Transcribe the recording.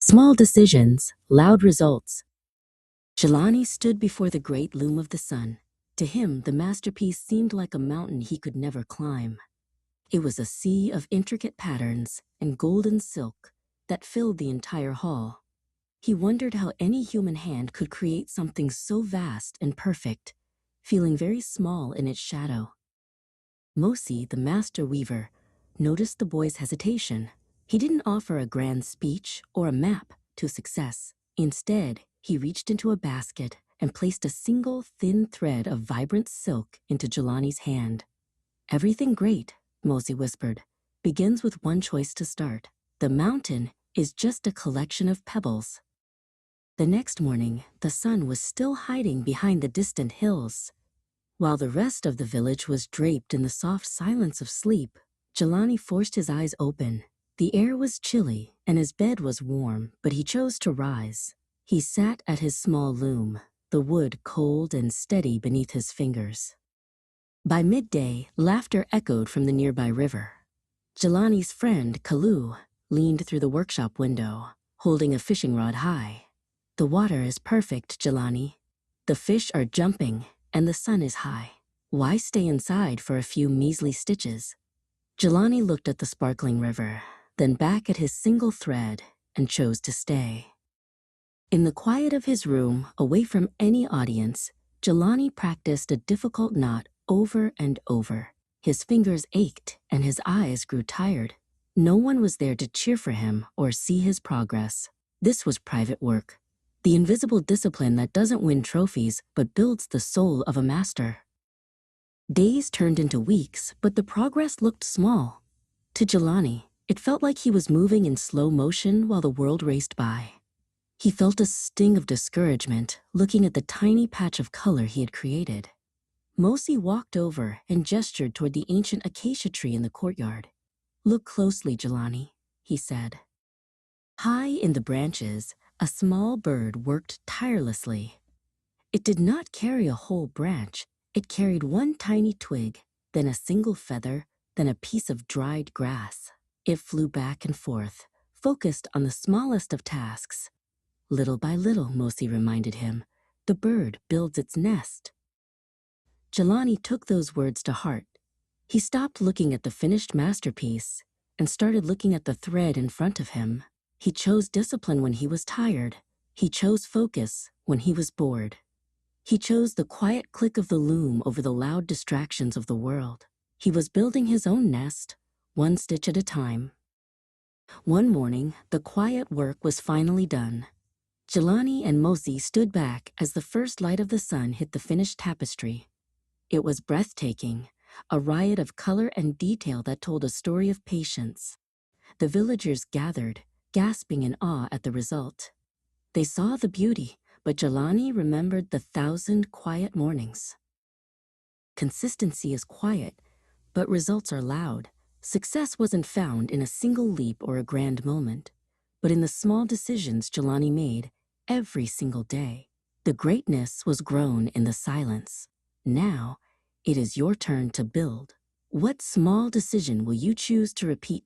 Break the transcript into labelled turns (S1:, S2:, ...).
S1: Small decisions, loud results. Jelani stood before the great loom of the sun. To him, the masterpiece seemed like a mountain he could never climb. It was a sea of intricate patterns and golden silk that filled the entire hall. He wondered how any human hand could create something so vast and perfect, feeling very small in its shadow. Mosi, the master weaver, noticed the boy's hesitation. He didn't offer a grand speech or a map to success. Instead, he reached into a basket and placed a single thin thread of vibrant silk into Jelani's hand. "Everything great," Mosi whispered, "begins with one choice to start. The mountain is just a collection of pebbles." The next morning, the sun was still hiding behind the distant hills. While the rest of the village was draped in the soft silence of sleep, Jelani forced his eyes open. The air was chilly and his bed was warm, but he chose to rise. He sat at his small loom, the wood cold and steady beneath his fingers. By midday, laughter echoed from the nearby river. Jelani's friend, Kalu, leaned through the workshop window, holding a fishing rod high. "The water is perfect, Jelani. The fish are jumping and the sun is high. Why stay inside for a few measly stitches?" Jelani looked at the sparkling river, then back at his single thread, and chose to stay. In the quiet of his room, away from any audience, Jelani practiced a difficult knot over and over. His fingers ached and his eyes grew tired. No one was there to cheer for him or see his progress. This was private work, the invisible discipline that doesn't win trophies but builds the soul of a master. Days turned into weeks, but the progress looked small. To Jelani, it felt like he was moving in slow motion while the world raced by. He felt a sting of discouragement looking at the tiny patch of color he had created. Mosi walked over and gestured toward the ancient acacia tree in the courtyard. "Look closely, Jelani," he said. High in the branches, a small bird worked tirelessly. It did not carry a whole branch. It carried one tiny twig, then a single feather, then a piece of dried grass. It flew back and forth, focused on the smallest of tasks. "Little by little," Mosi reminded him, "the bird builds its nest." Jelani took those words to heart. He stopped looking at the finished masterpiece and started looking at the thread in front of him. He chose discipline when he was tired. He chose focus when he was bored. He chose the quiet click of the loom over the loud distractions of the world. He was building his own nest, one stitch at a time. One morning, the quiet work was finally done. Jelani and Mosi stood back as the first light of the sun hit the finished tapestry. It was breathtaking, a riot of color and detail that told a story of patience. The villagers gathered, gasping in awe at the result. They saw the beauty, but Jelani remembered the 1,000 quiet mornings. Consistency is quiet, but results are loud. Success wasn't found in a single leap or a grand moment, but in the small decisions Jelani made every single day. The greatness was grown in the silence. Now, it is your turn to build. What small decision will you choose to repeat